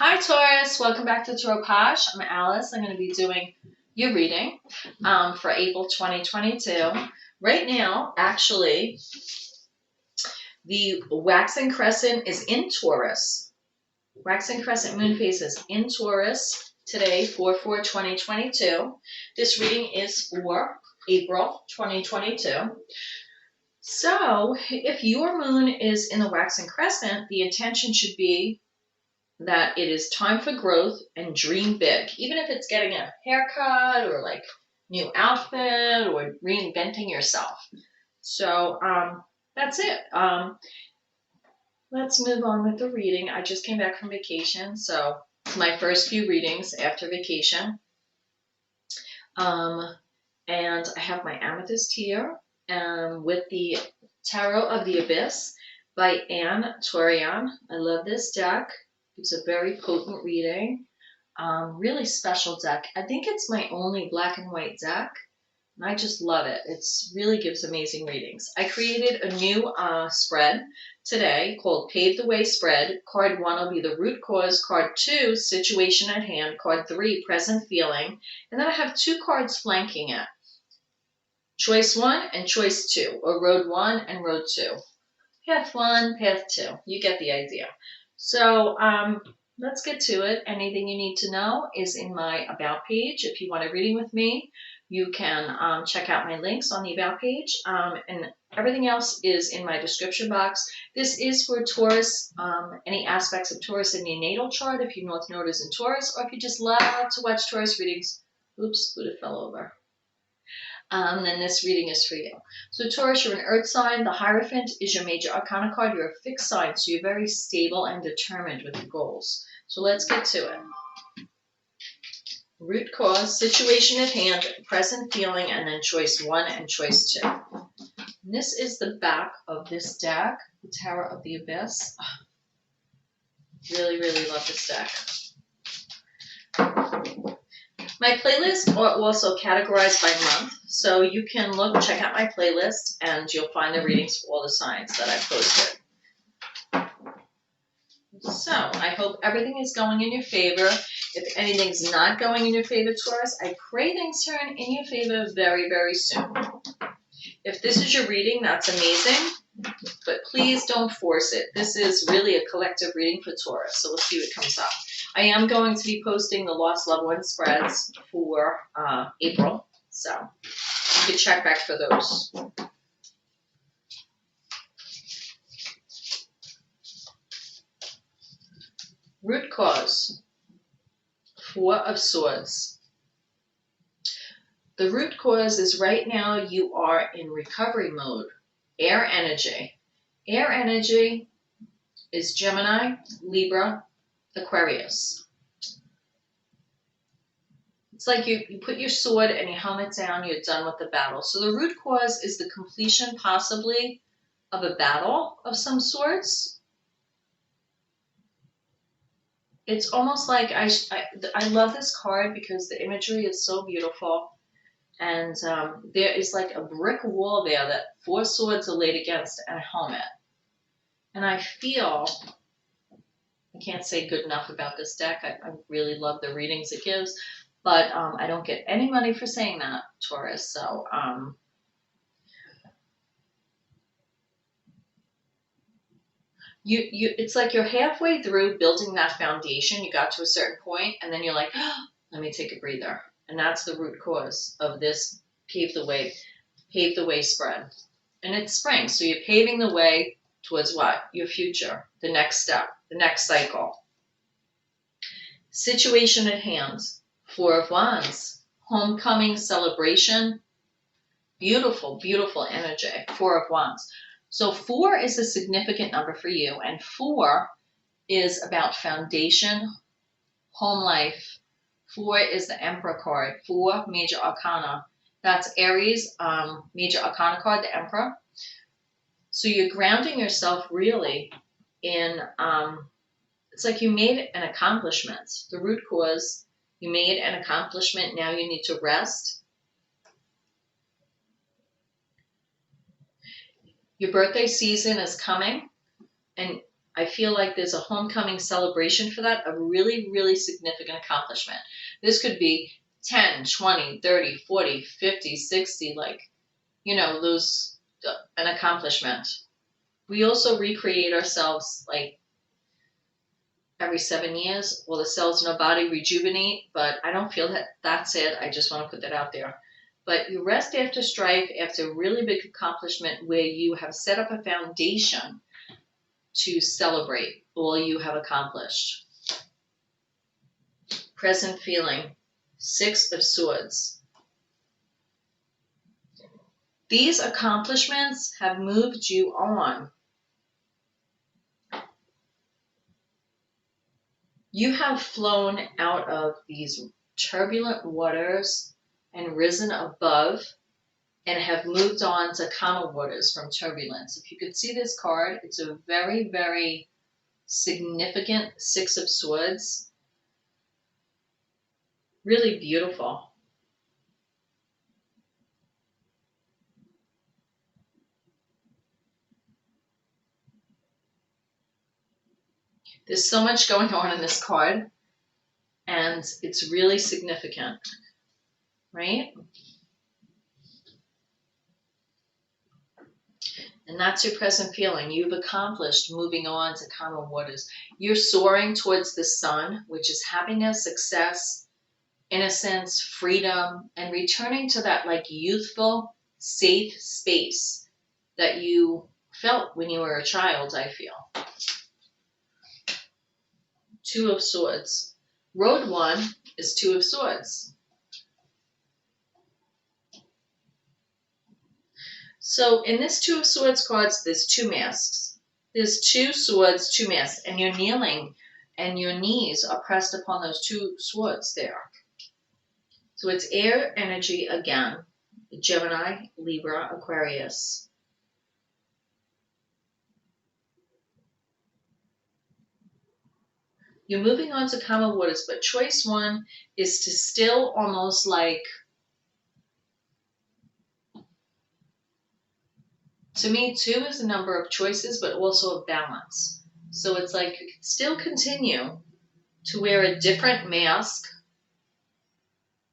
Hi Taurus, welcome back to Tarot POSH. I'm Alice. I'm going to be doing your reading for April 2022. Right now, actually, the waxing crescent is in Taurus. Waxing crescent moon phase is in Taurus today, 4/4/2022. This reading is for April 2022. So, if your moon is in the waxing crescent, the intention should be that it is time for growth and dream big, even if it's getting a haircut or like new outfit or reinventing yourself. So that's it. Let's move on with the reading. I just came back from vacation, so it's my first few readings after vacation. And I have my amethyst here with the Tarot of the Abyss by Anne Torian. I love this deck. It's a very potent reading, really special deck. I think it's my only black and white deck, and I just love it. It really gives amazing readings. I created a new spread today called Pave the Way Spread. Card 1 will be the root cause, card 2, situation at hand, card 3, present feeling, and then I have 2 cards flanking it. Choice 1 and choice 2, or road 1 and road 2. Path 1, path 2. You get the idea. So let's get to it. Anything you need to know is in my About page. If you want a reading with me, you can check out my links on the About page. And everything else is in my description box. This is for Taurus, any aspects of Taurus in your natal chart, if your North Node is in Taurus, or if you just love to watch Taurus readings. Oops, Buddha fell over. Then this reading is for you. So Taurus, you're an earth sign. The Hierophant is your major arcana card. You're a fixed sign, so you're very stable and determined with your goals. So let's get to it. Root cause, situation at hand, present feeling, and then choice 1 and choice 2. And this is the back of this deck, the Tower of the Abyss. Really, really love this deck. My playlists are also categorized by month, so you can check out my playlist, and you'll find the readings for all the signs that I posted. So I hope everything is going in your favor. If anything's not going in your favor, Taurus, I pray things turn in your favor very, very soon. If this is your reading, that's amazing, but please don't force it. This is really a collective reading for Taurus, so we'll see what comes up. I am going to be posting the Lost Loved One spreads for April, so you can check back for those. Root cause, 4 of Swords. The root cause is right now you are in recovery mode. Air energy. Air energy is Gemini, Libra, Aquarius. It's like you put your sword and your helmet down, you're done with the battle. So the root cause is the completion possibly of a battle of some sorts. It's almost like I love this card because the imagery is so beautiful. And there is like a brick wall there that 4 swords are laid against and a helmet. And I feel, I can't say good enough about this deck. I really love the readings it gives, but I don't get any money for saying that, Taurus. So it's like you're halfway through building that foundation. You got to a certain point, and then you're like, oh, let me take a breather. And that's the root cause of this pave the way spread. And it's spring, so you're paving the way towards what? Your future, the next step, the next cycle. Situation at hand, 4 of Wands, homecoming, celebration, beautiful, beautiful energy, 4 of Wands. So 4 is a significant number for you, and 4 is about foundation, home life. 4 is the Emperor card, 4 major arcana. That's Aries, major arcana card, the Emperor. So you're grounding yourself really in, it's like you made an accomplishment. The root cause, you made an accomplishment, now you need to rest. Your birthday season is coming, and I feel like there's a homecoming celebration for that, a really, really significant accomplishment. This could be 10, 20, 30, 40, 50, 60, like, you know, those, an accomplishment. We also recreate ourselves like every 7 years. Well, the cells in our body rejuvenate, but I don't feel that that's it. I just want to put that out there. But you rest after strife, after a really big accomplishment where you have set up a foundation to celebrate all you have accomplished. Present feeling, 6 of Swords. These accomplishments have moved you on. You have flown out of these turbulent waters and risen above and have moved on to calmer waters from turbulence. If you could see this card, it's a very, very significant 6 of Swords. Really beautiful. There's so much going on in this card, and it's really significant, right? And that's your present feeling. You've accomplished moving on to calmer waters. You're soaring towards the sun, which is happiness, success, innocence, freedom, and returning to that like youthful, safe space that you felt when you were a child, I feel. 2 of Swords. Road 1 is 2 of Swords. So in this 2 of Swords cards, there's 2 masks. There's 2 swords, 2 masks, and you're kneeling and your knees are pressed upon those 2 swords there. So it's air energy again. Gemini, Libra, Aquarius. You're moving on to calmer waters, but choice 1 is to still almost like, to me, 2 is a number of choices, but also a balance. So it's like you can still continue to wear a different mask.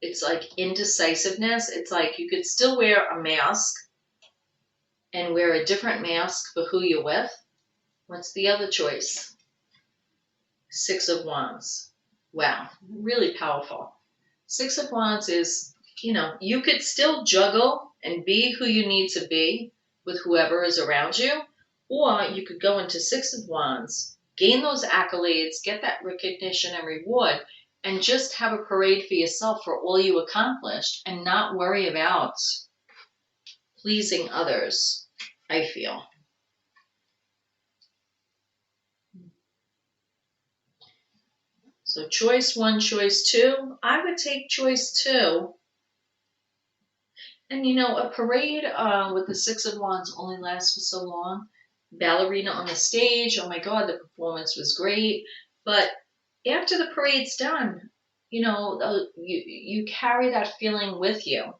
It's like indecisiveness. It's like you could still wear a mask and wear a different mask for who you're with. What's the other choice? 6 of Wands. Wow, really powerful. 6 of Wands is, you know, you could still juggle and be who you need to be with whoever is around you, or you could go into 6 of Wands, gain those accolades, get that recognition and reward, and just have a parade for yourself for all you accomplished and not worry about pleasing others, I feel. So choice 1, choice 2. I would take choice 2. And you know, a parade with the 6 of Wands only lasts for so long. Ballerina on the stage, oh my God, the performance was great. But after the parade's done, you know, you carry that feeling with you.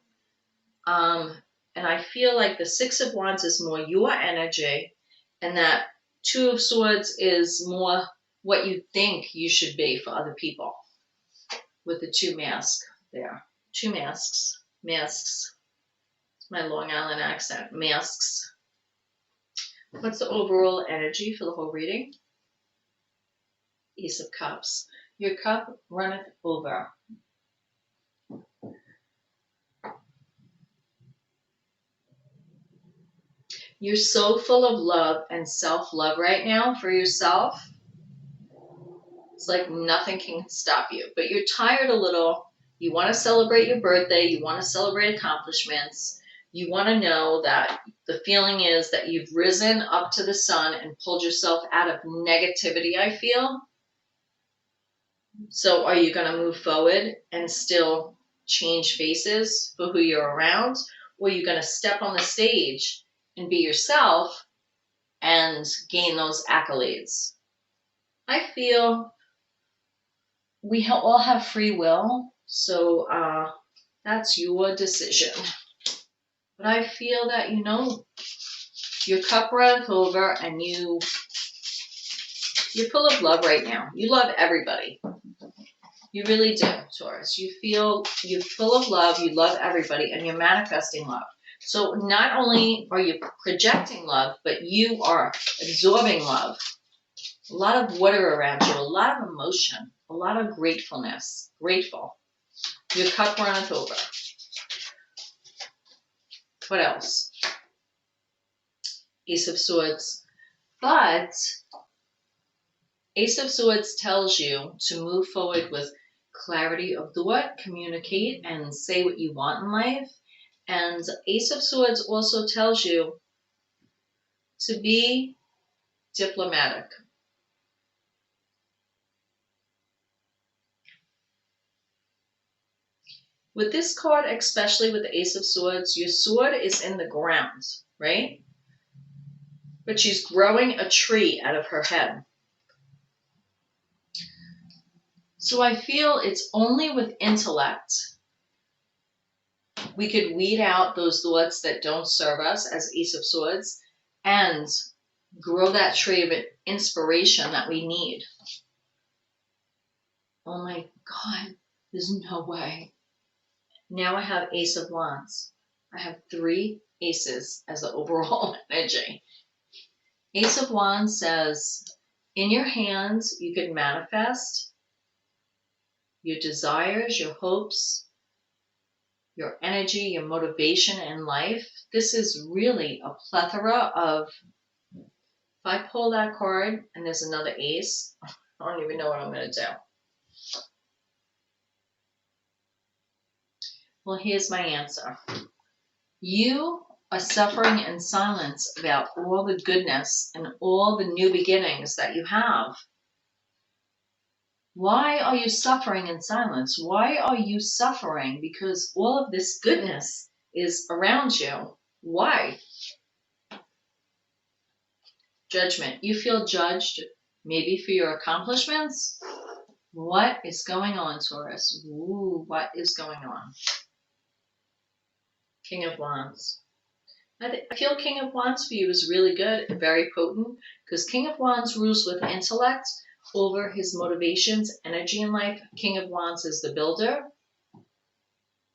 And I feel like the 6 of Wands is more your energy, and that 2 of Swords is more what you think you should be for other people. With the 2 masks there. 2 masks. Masks. My Long Island accent. Masks. What's the overall energy for the whole reading? Ace of Cups. Your cup runneth over. You're so full of love and self-love right now for yourself. It's like nothing can stop you. But you're tired a little. You want to celebrate your birthday. You want to celebrate accomplishments. You want to know that the feeling is that you've risen up to the sun and pulled yourself out of negativity, I feel. So are you going to move forward and still change faces for who you're around? Or are you going to step on the stage and be yourself and gain those accolades? I feel we all have free will, so that's your decision. But I feel that, you know, your cup runneth over and you You're full of love right now. You love everybody. You really do, Taurus. You feel you're full of love, you love everybody, and you're manifesting love. So not only are you projecting love, but you are absorbing love. A lot of water around you, a lot of emotion, a lot of gratefulness. Grateful. Your cup runneth over. What else? Ace of Swords. But Ace of Swords tells you to move forward with clarity of thought, communicate, and say what you want in life. And Ace of Swords also tells you to be diplomatic. With this card, especially with the Ace of Swords, your sword is in the ground, right? But she's growing a tree out of her head. So I feel it's only with intellect we could weed out those thoughts that don't serve us as Ace of Swords and grow that tree of inspiration that we need. Oh my God, there's no way. Now I have Ace of Wands. I have 3 aces as the overall energy. Ace of Wands says, in your hands, you can manifest your desires, your hopes, your energy, your motivation in life. This is really a plethora of, if I pull that card and there's another ace, I don't even know what I'm going to do. Well, here's my answer. You are suffering in silence about all the goodness and all the new beginnings that you have. Why are you suffering in silence? Why are you suffering? Because all of this goodness is around you. Why? Judgment. You feel judged, maybe for your accomplishments. What is going on, Taurus? Ooh, what is going on? King of Wands. I feel King of Wands for you is really good and very potent because King of Wands rules with intellect over his motivations, energy in life. King of Wands is the builder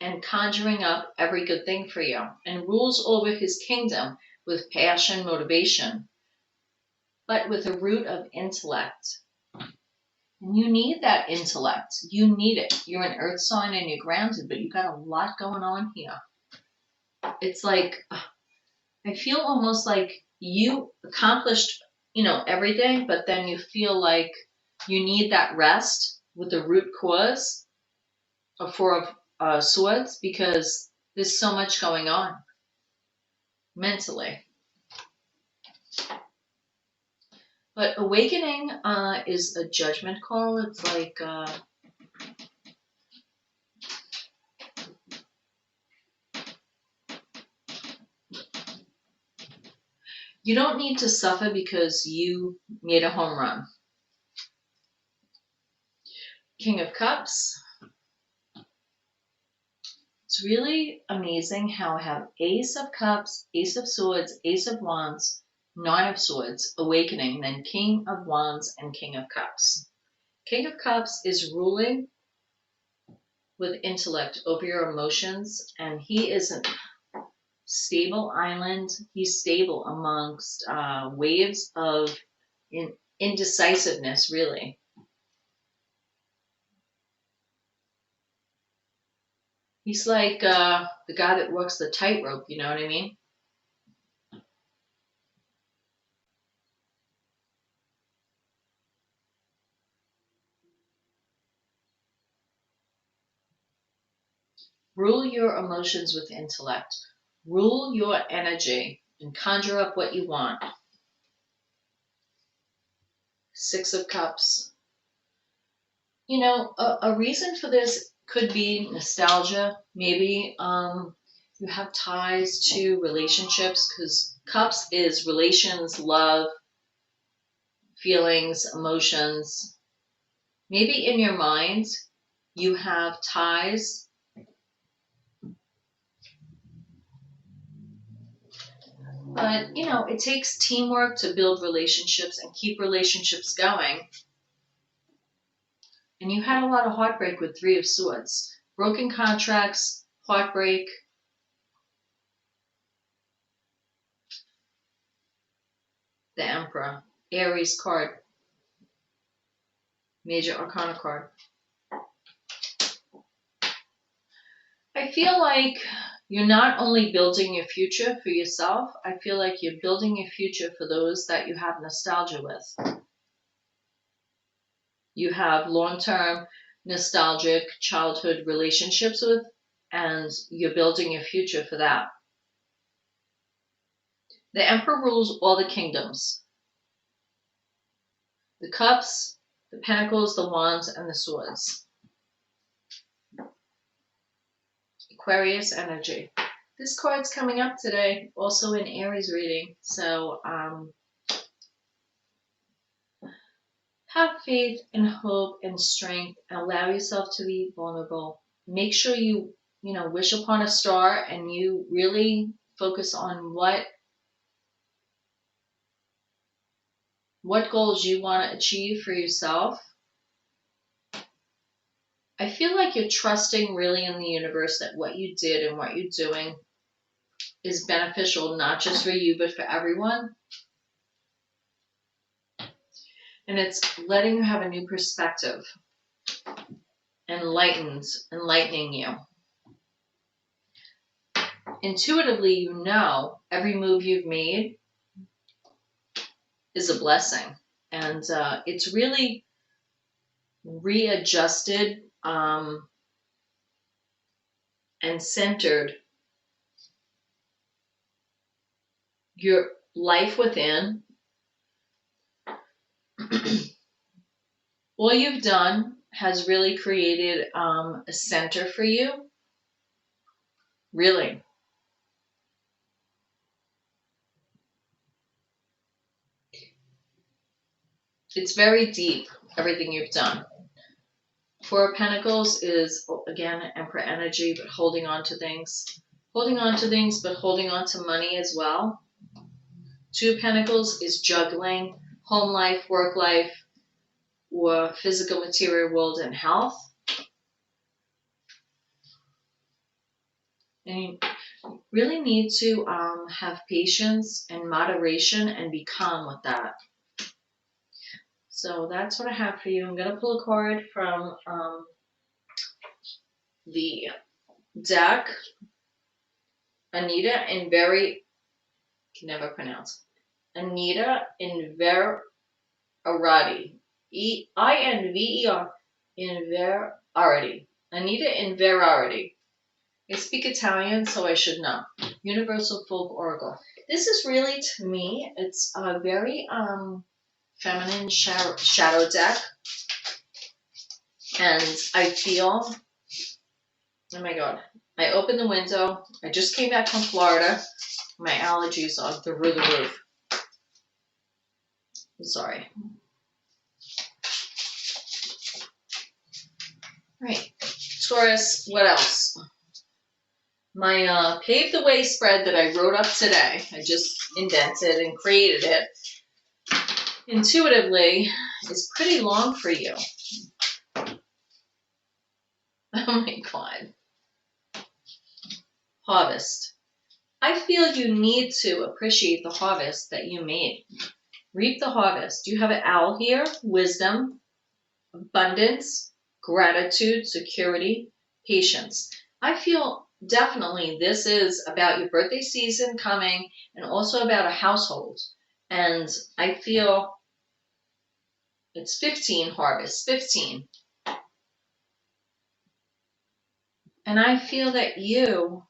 and conjuring up every good thing for you and rules over his kingdom with passion, motivation, but with a root of intellect. And you need that intellect. You need it. You're an earth sign and you're grounded, but you got a lot going on here. It's like, I feel almost like you accomplished, everything, but then you feel like you need that rest with the root cause of 4 of Swords because there's so much going on mentally. But awakening is a judgment call. It's like you don't need to suffer because you made a home run. King of Cups. It's really amazing how I have Ace of Cups, Ace of Swords, Ace of Wands, 9 of Swords, Awakening, then King of Wands and King of Cups. King of Cups is ruling with intellect over your emotions, and he is a stable island. He's stable amongst waves of indecisiveness, really. He's like the guy that walks the tightrope, you know what I mean? Rule your emotions with intellect. Rule your energy and conjure up what you want. 6 of Cups. A reason for this could be nostalgia. Maybe you have ties to relationships because Cups is relations, love, feelings, emotions. Maybe in your mind you have ties But, you know, it takes teamwork to build relationships and keep relationships going. And you had a lot of heartbreak with Three of Swords. Broken contracts, heartbreak. The Emperor. Aries card. Major Arcana card. I feel like you're not only building your future for yourself, I feel like you're building your future for those that you have nostalgia with. You have long-term nostalgic childhood relationships with, and you're building your future for that. The Emperor rules all the kingdoms. The Cups, the Pentacles, the Wands, and the Swords. Aquarius energy. This card's coming up today, also in Aries reading. So have faith and hope and strength and allow yourself to be vulnerable. Make sure you wish upon a star and you really focus on what goals you want to achieve for yourself. I feel like you're trusting really in the universe that what you did and what you're doing is beneficial, not just for you, but for everyone. And it's letting you have a new perspective. Enlightening you. Intuitively, you know every move you've made is a blessing. And it's really readjusted and centered your life within. All you've done has really created a center for you. Really. It's very deep, everything you've done. Four of Pentacles is, again, Emperor energy, but holding on to things. Holding on to things, but holding on to money as well. Two of Pentacles is juggling home life, work life, or physical material world and health. And you really need to have patience and moderation and be calm with that. So that's what I have for you. I'm going to pull a card from the deck. Anita Inverarity. Can never pronounce. Anita Inverarity. Inverarity. Anita Inverarity. I speak Italian, so I should know. Universal Folk Oracle. This is really, to me, it's a very feminine shadow deck. And I feel, oh my God, I opened the window. I just came back from Florida. My allergies are through the roof. I'm sorry. Right. Taurus, what else? My Pave the Way spread that I wrote up today, I just invented and created it, intuitively, is pretty long for you. Oh my God. Harvest. I feel you need to appreciate the harvest that you made. Reap the harvest. You have an owl here. Wisdom, abundance, gratitude, security, patience. I feel definitely this is about your birthday season coming and also about a household. And I feel it's 15 harvest, 15. And I feel that you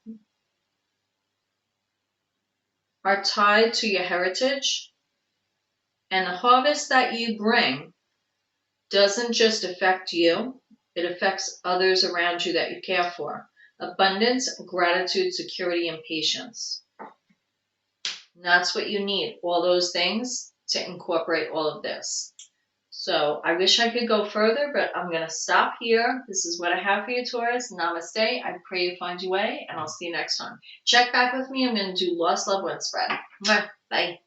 are tied to your heritage, and the harvest that you bring doesn't just affect you, it affects others around you that you care for. Abundance, gratitude, security, and patience. And that's what you need, all those things, to incorporate all of this. So I wish I could go further, but I'm going to stop here. This is what I have for you, Taurus. Namaste. I pray you find your way, and I'll see you next time. Check back with me. I'm going to do Lost Loved One spread. Bye.